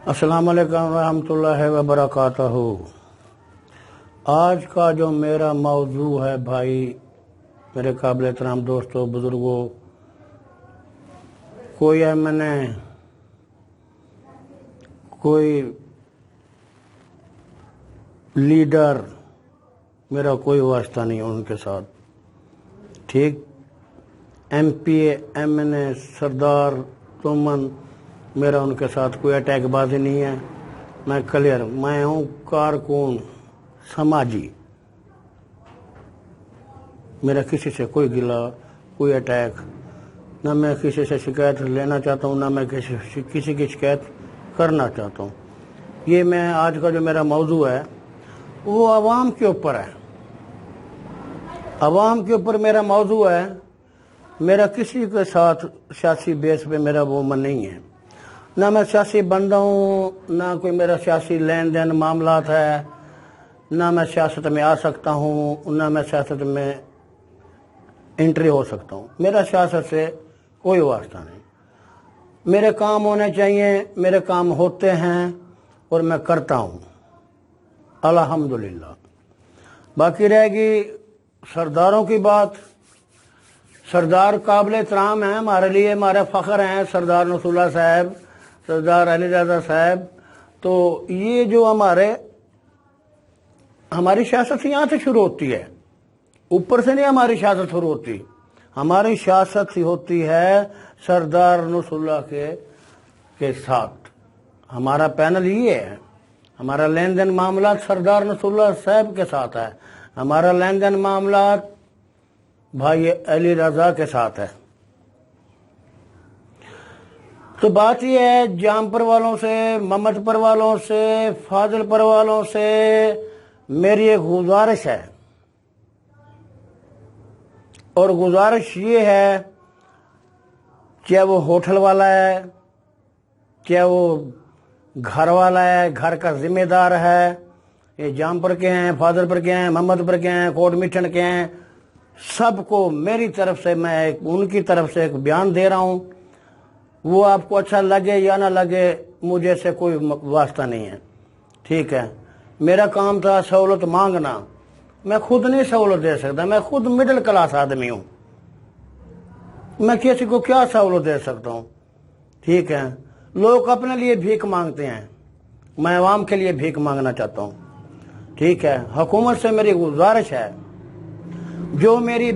السلام علیکم ورحمۃ وبرکاتہ۔ آج کا جو میرا موضوع ہے بھائی، میرے قابل احترام دوستوں، بزرگوں، کوئی کوئی لیڈر، میرا کوئی واسطہ نہیں ان کے ساتھ، ٹھیک؟ ایم پی اے، ایم این اے، سردار تومن، میرا ان کے ساتھ کوئی اٹیک بازی نہیں ہے۔ میں کلیئر، میں ہوں کارکن سماجی، میرا کسی سے کوئی گلا، کوئی اٹیک، نہ میں کسی سے شکایت لینا چاہتا ہوں، نہ میں کسی کی شکایت کرنا چاہتا ہوں۔ یہ میں آج کا جو میرا موضوع ہے وہ عوام کے اوپر ہے، عوام کے اوپر میرا موضوع ہے۔ میرا کسی کے ساتھ سیاسی بیس پہ میرا وہ من نہیں ہے، نہ میں سیاسی بندہ ہوں، نہ کوئی میرا سیاسی لین دین معاملات ہے، نہ میں سیاست میں آ سکتا ہوں، نہ میں سیاست میں انٹری ہو سکتا ہوں۔ میرا سیاست سے کوئی واسطہ نہیں۔ میرے کام ہونے چاہیے، میرے کام ہوتے ہیں اور میں کرتا ہوں الحمدللہ۔ باقی رہے گی سرداروں کی بات، سردار قابل احترام ہیں ہمارے لیے، ہمارے فخر ہیں، سردار نصر اللہ صاحب، سردار علی رضا صاحب۔ تو یہ جو ہماری سیاست یہاں سے شروع ہوتی ہے، اوپر سے نہیں ہماری سیاست شروع ہوتی۔ ہماری سیاست ہوتی ہے سردار نصر اللہ کے ساتھ۔ ہمارا پینل یہ ہے، ہمارا لین دین معاملات سردار نصر اللہ صاحب کے ساتھ ہے، ہمارا لین دین معاملات بھائی علی رضا کے ساتھ ہے۔ تو بات یہ ہے، جامپر والوں سے، محمد پر والوں سے، فاضل پر والوں سے میری ایک گزارش ہے، اور گزارش یہ ہے، چاہے وہ ہوٹل والا ہے، چاہے وہ گھر والا ہے، گھر کا ذمہ دار ہے، یہ جامپر کے ہیں، فاضل پر کے ہیں، محمد پر کے ہیں، کوٹ میٹھن کے ہیں، سب کو میری طرف سے میں ان کی طرف سے ایک بیان دے رہا ہوں۔ وہ آپ کو اچھا لگے یا نہ لگے، مجھے سے کوئی واسطہ نہیں ہے، ٹھیک ہے؟ میرا کام تھا سہولت مانگنا، میں خود نہیں سہولت دے سکتا، میں خود مڈل کلاس آدمی ہوں، میں کسی کو کیا سہولت دے سکتا ہوں، ٹھیک ہے؟ لوگ اپنے لیے بھیک مانگتے ہیں، میں عوام کے لیے بھیک مانگنا چاہتا ہوں، ٹھیک ہے؟ حکومت سے میری گزارش ہے، جو میری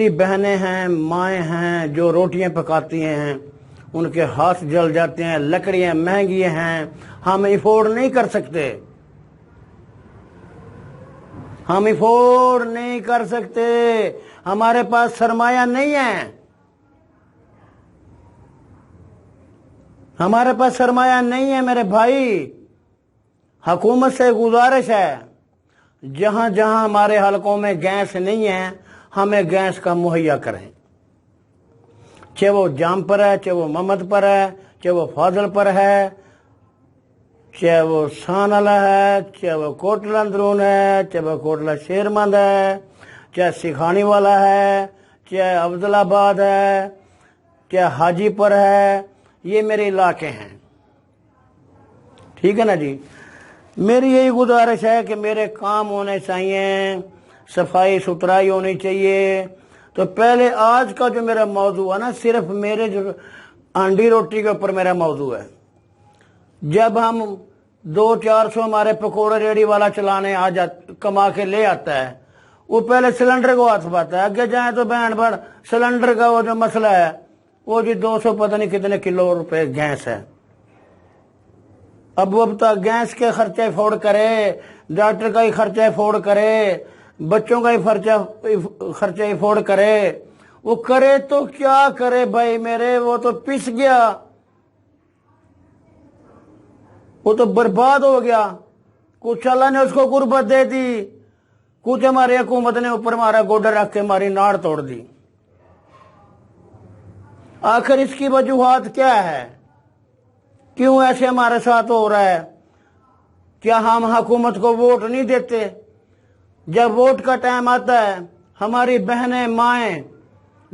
بہنیں ہیں، مائیں ہیں، جو روٹیاں پکاتی ہیں، ان کے ہاتھ جل جاتے ہیں، لکڑیاں مہنگی ہیں، ہم افورڈ نہیں کر سکتے، ہم افورڈ نہیں کر سکتے، ہمارے پاس سرمایہ نہیں ہے، ہمارے پاس سرمایہ نہیں ہے میرے بھائی۔ حکومت سے گزارش ہے، جہاں جہاں ہمارے حلقوں میں گیس نہیں ہے، ہمیں گیس کا مہیا کریں، چاہے وہ جام پر ہے، چاہے وہ محمد پر ہے، چاہے وہ فاضل پر ہے، چاہے وہ سانلہ ہے، چاہے وہ کوٹلہ اندرون ہے، چاہے وہ کوٹلہ شیرمند ہے، چاہے سکھانی والا ہے، چاہے افضل آباد ہے، چاہے حاجی پر ہے، یہ میرے علاقے ہیں، ٹھیک ہے نا جی؟ میری یہی گزارش ہے کہ میرے کام ہونے چاہیے، صفائی ستھرائی ہونی چاہیے۔ تو پہلے آج کا جو میرا موضوع ہے نا، صرف میرے جو انڈی روٹی کے اوپر میرا موضوع ہے۔ جب ہم 200-400 ہمارے پکوڑے ریڑھی والا چلانے کما کے لے آتا ہے، وہ پہلے سلنڈر کو ہاتھ پاتا ہے، آگے جائیں تو بہن بڑھ سلنڈر کا وہ جو مسئلہ ہے، وہ جی 200 پتہ نہیں کتنے کلو روپے گیس ہے۔ اب تک گیس کے خرچے افورڈ کرے، ڈاکٹر کا ہی خرچہ افورڈ کرے، بچوں کا ہی خرچہ افورڈ کرے، وہ کرے تو کیا کرے بھائی میرے؟ وہ تو پس گیا، وہ تو برباد ہو گیا۔ کچھ اللہ نے اس کو غربت دے دی، کچھ ہماری حکومت نے اوپر ہمارا گوڈر رکھ کے ہماری ناڑ توڑ دی۔ آخر اس کی وجوہات کیا ہے؟ کیوں ایسے ہمارے ساتھ ہو رہا ہے؟ کیا ہم حکومت کو ووٹ نہیں دیتے؟ جب ووٹ کا ٹائم آتا ہے، ہماری بہنیں، مائیں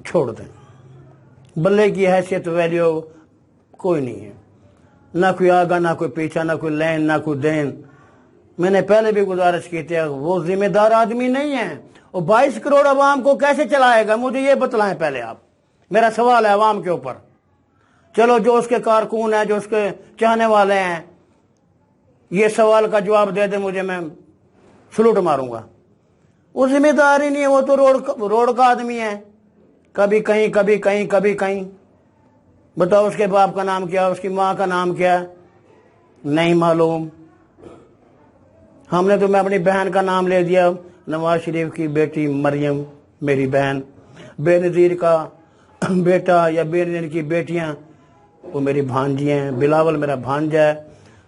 چھوڑ دیں. بلے کی حیثیت ویلیو کوئی نہیں ہے، نہ کوئی آگا نہ کوئی پیچھا، نہ کوئی لین نہ کوئی دین. میں نے پہلے بھی گزارش کی تھی، وہ ذمہ دار آدمی نہیں ہے. وہ 22 کروڑ عوام کو کیسے چلائے گا؟ مجھے یہ بتلائیں پہلے آپ. میرا سوال ہے عوام کے اوپر. چلو جو اس کے کارکن ہیں، جو اس کے چاہنے والے ہیں، یہ سوال کا جواب دے دیں مجھے، میں سلوٹ ماروں گا. وہ ذمہ دار ہی نہیں ہے، وہ تو روڈ کا آدمی ہے. کبھی کہیں کبھی کہیں کبھی کہیں. بتاؤ اس کے باپ کا نام کیا، اس کی ماں کا نام کیا؟ نہیں معلوم. ہم نے تو میں اپنی بہن کا نام لے دیا، نواز شریف کی بیٹی مریم میری بہن، بے نظیر کا بیٹا یا بے نظیر کی بیٹیاں وہ میری بھانجی ہیں، بلاول میرا بھانجا ہے.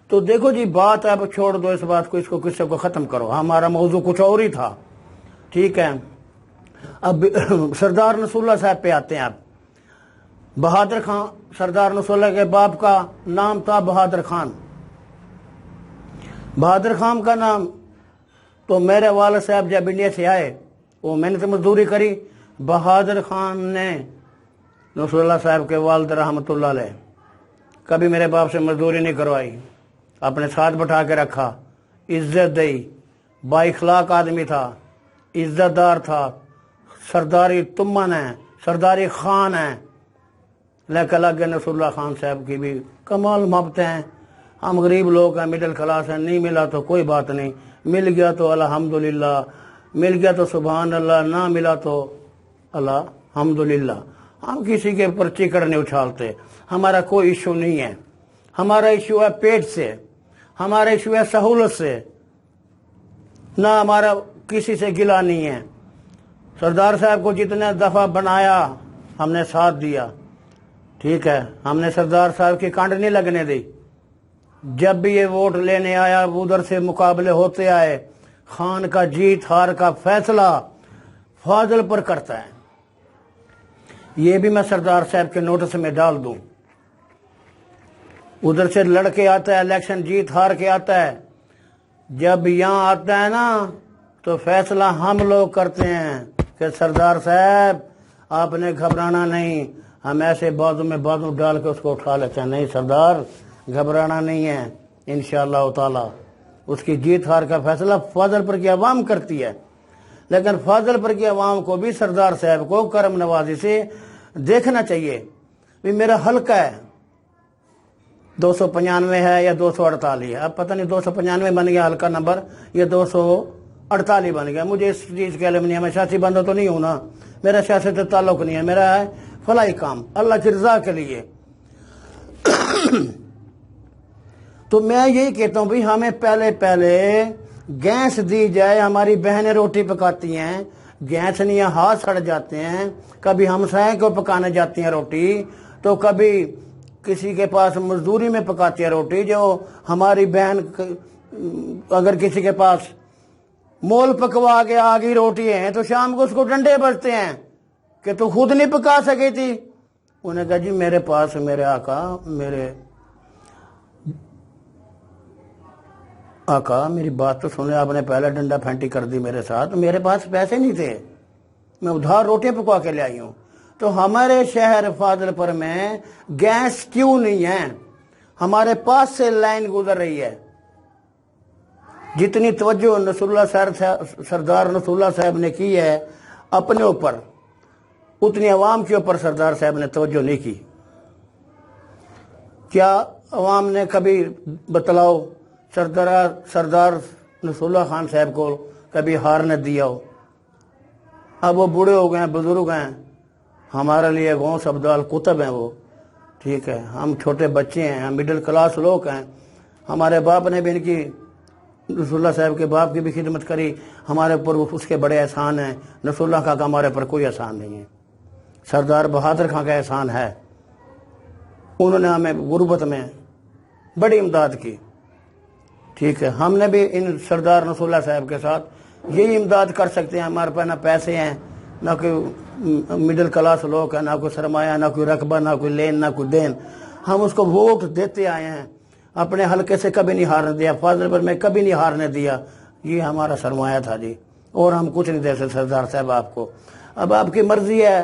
تو دیکھو جی بات اب چھوڑ دو اس بات کو، اس کو قصے کو ختم کرو. ہمارا موضوع کچھ اور ہی تھا. ٹھیک ہے، اب سردار نصر اللہ صاحب پہ آتے ہیں. اب بہادر خان، سردار نصر اللہ کے باپ کا نام تھا بہادر خان. بہادر خان کا نام تو میرے والد صاحب جب انڈیا سے آئے، وہ میں نے تو مزدوری کری. بہادر خان نے نصر اللہ صاحب کے والد رحمۃ اللہ علیہ کبھی میرے باپ سے مزدوری نہیں کروائی، اپنے ساتھ بٹھا کے رکھا، عزت دی. با اخلاق آدمی تھا، عزت دار تھا، سرداری تمن ہے، سرداری خان ہے. لیکن لگے نصر اللہ خان صاحب کی بھی کمال محبتیں ہیں. ہم غریب لوگ ہیں، مڈل کلاس ہیں، نہیں ملا تو کوئی بات نہیں، مل گیا تو الحمدللہ، مل گیا تو سبحان اللہ، نہ ملا تو الحمدللہ. ہم کسی کے اوپر چکر نہیں اچھالتے. ہمارا کوئی ایشو نہیں ہے. ہمارا ایشو ہے پیٹ سے، ہمارا ایشو ہے سہولت سے، نہ ہمارا کسی سے گلا نہیں ہے. سردار صاحب کو جتنے دفعہ بنایا ہم نے ساتھ دیا. ٹھیک ہے، ہم نے سردار صاحب کی کانڈ نہیں لگنے دی. جب بھی یہ ووٹ لینے آیا، ادھر سے مقابلے ہوتے آئے، خان کا جیت ہار کا فیصلہ فاضل پر کرتا ہے. یہ بھی میں سردار صاحب کے نوٹس میں ڈال دوں. ادھر سے لڑ کے آتا ہے، الیکشن جیت ہار کے آتا ہے. جب یہاں آتا ہے نا تو فیصلہ ہم لوگ کرتے ہیں کہ سردار صاحب آپ نے گھبرانا نہیں. ہم ایسے بازو میں بازو ڈال کے اس کو اٹھا لیتے ہیں. نہیں سردار، گھبرانا نہیں ہے، انشاءاللہ تعالی. اس کی جیت ہار کا فیصلہ فاضل پر کی عوام کرتی ہے. لیکن فاضل پر کی عوام کو بھی سردار صاحب کو کرم نوازی سے دیکھنا چاہیے. بھی میرا حلقہ ہے 295 ہے یا 248 ہے. اب پتہ نہیں 295 بن گیا حلقہ نمبر یا 248 بن گیا. مجھے اس چیز کا علم نہیں ہے، میں سیاسی بندہ تو نہیں ہوں نا، میرا سیاست سے تعلق نہیں ہے. میرا ہے فلاحی کام اللہ کی رضا کے لیے. تو میں یہی کہتا ہوں بھی ہمیں پہلے گیس دی جائے. ہماری بہنیں روٹی پکاتی ہیں، گیس نہیں ہے، ہاتھ سڑ جاتے ہیں. کبھی ہمسائے کو پکانے جاتی ہیں روٹی، تو کبھی کسی کے پاس مزدوری میں پکاتی ہے روٹی. جو ہماری بہن اگر کسی کے پاس مول پکوا کے آگی روٹی ہیں تو شام کو اس کو ڈنڈے بجتے ہیں کہ تو خود نہیں پکا سکی تھی. انہیں کہا جی میرے پاس میرے آقا میری بات تو سنے، آپ نے پہلے ڈنڈا پھینٹی کر دی میرے ساتھ. میرے پاس پیسے نہیں تھے، میں ادھار روٹیاں پکوا کے لے آئی ہوں. تو ہمارے شہر فاضل پر میں گیس کیوں نہیں ہے؟ ہمارے پاس سے لائن گزر رہی ہے. جتنی توجہ سردار نصر اللہ صاحب نے کی ہے اپنے اوپر، اتنی عوام کے اوپر سردار صاحب نے توجہ نہیں کی. کیا عوام نے کبھی بتلاؤ سردار نصر اللہ خان صاحب کو کبھی ہار نہ دیا ہو؟ اب وہ بوڑھے ہو گئے ہیں، بزرگ ہیں، ہمارے لیے غوث ابدال قطب ہیں وہ. ٹھیک ہے، ہم چھوٹے بچے ہیں، ہم مڈل کلاس لوگ ہیں. ہمارے باپ نے بھی ان کی، نصر اللہ صاحب کے باپ کی بھی خدمت کری. ہمارے اوپر اس کے بڑے احسان ہیں. نصر اللہ کا ہمارے اوپر کوئی احسان نہیں ہے. سردار بہادر خان کا احسان ہے. انہوں نے ہمیں غربت میں بڑی امداد کی. ٹھیک ہے، ہم نے بھی ان سردار نصر اللہ صاحب کے ساتھ یہی امداد کر سکتے ہیں. ہمارے پاس نہ پیسے ہیں، نہ کوئی مڈل کلاس لوگ ہیں، نہ کوئی سرمایہ، نہ کوئی رقبہ، نہ کوئی لین، نہ کوئی دین. ہم اس کو ووٹ دیتے آئے ہیں. اپنے حلقے سے کبھی نہیں ہارنے دیا، فاضل پر میں کبھی نہیں ہارنے دیا. یہ ہمارا سرمایہ تھا جی، اور ہم کچھ نہیں دے سکتے سردار صاحب آپ کو. اب آپ کی مرضی ہے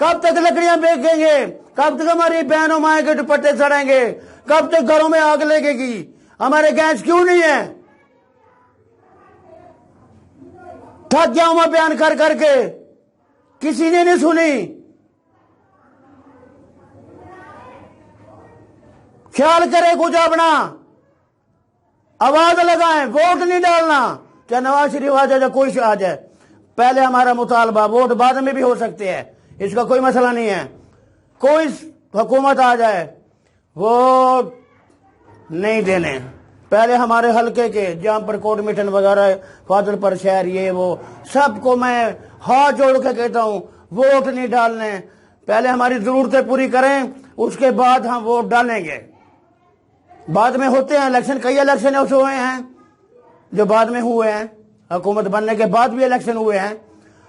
کب تک لکڑیاں بیچیں گے؟ کب تک ہماری بہنوں مائیں کے دوپٹے سڑیں گے؟ کب تک گھروں میں آگ لگے گی؟ ہمارے گیس کیوں نہیں ہے؟ تھک گیا ہوں میں بیان کر کر کے، کسی نے نہیں سنی۔ خیال کرے کچھ اپنا، آواز لگائیں، ووٹ نہیں ڈالنا، چاہے نواز شریف آ جائے یا کوئی آ جائے۔ پہلے ہمارا مطالبہ، ووٹ بعد میں بھی ہو سکتے ہیں، اس کا کوئی مسئلہ نہیں ہے۔ کوئی حکومت آ جائے، ووٹ نہیں دینے۔ پہلے ہمارے حلقے کے جہاں پر کوٹ میٹن وغیرہ، فاضل پر شہر، یہ وہ، سب کو میں ہاتھ جوڑ کے کہتا ہوں ووٹ نہیں ڈالنے۔ پہلے ہماری ضرورتیں پوری کریں، اس کے بعد ہم ووٹ ڈالیں گے۔ بعد میں ہوتے ہیں الیکشن، کئی الیکشن ایسے ہوئے ہیں جو بعد میں ہوئے ہیں، حکومت بننے کے بعد بھی الیکشن ہوئے ہیں۔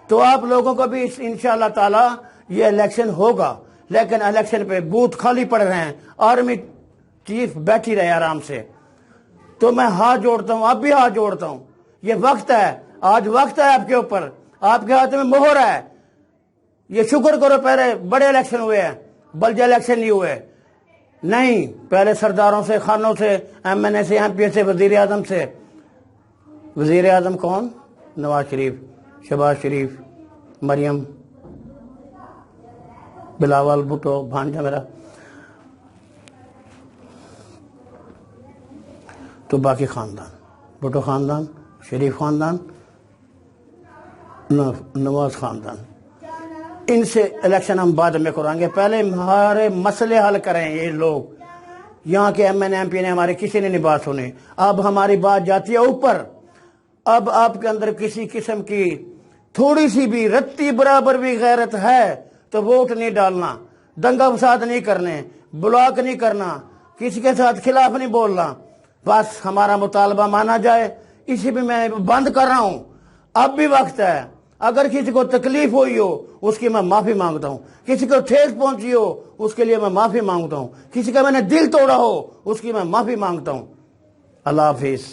تو آپ لوگوں کو بھی انشاءاللہ تعالی یہ الیکشن ہوگا، لیکن الیکشن پہ بوتھ خالی پڑ رہے ہیں، آرمی چیف بیٹھی رہے آرام سے۔ تو میں ہاتھ جوڑتا ہوں، اب بھی ہاتھ جوڑتا ہوں، یہ وقت ہے، آج وقت ہے آپ کے اوپر، آپ کے ہاتھ میں مہر ہے۔ یہ شکر کرو پہلے بڑے الیکشن ہوئے ہیں، بلجہ الیکشن نہیں ہوئے، نہیں، پہلے سرداروں سے، خانوں سے، ایم این اے سے، ایم پی سے، وزیر اعظم سے۔ وزیر اعظم کون؟ نواز شریف، شہباز شریف، مریم، بلاول بھٹو بھانجا میرا، تو باقی خاندان، بھٹو خاندان، شریف خاندان، نواز خاندان، ان سے الیکشن ہم بعد میں کریں گے۔ پہلے ہمارے مسئلے حل کریں یہ لوگ، یہاں کے ایم این ایم پی نے ہمارے کسی نے نہیں بات سنی، اب ہماری بات جاتی ہے اوپر۔ اب آپ کے اندر کسی قسم کی تھوڑی سی بھی رتی برابر بھی غیرت ہے تو ووٹ نہیں ڈالنا، دنگا فساد نہیں کرنے، بلاک نہیں کرنا، کسی کے ساتھ خلاف نہیں بولنا، بس ہمارا مطالبہ مانا جائے۔ اسی بھی میں بند کر رہا ہوں، اب بھی وقت ہے۔ اگر کسی کو تکلیف ہوئی ہو اس کی میں معافی مانگتا ہوں، کسی کو ٹھیس پہنچی ہو اس کے لیے میں معافی مانگتا ہوں، کسی کا میں نے دل توڑا ہو اس کی میں معافی مانگتا ہوں۔ اللہ حافظ۔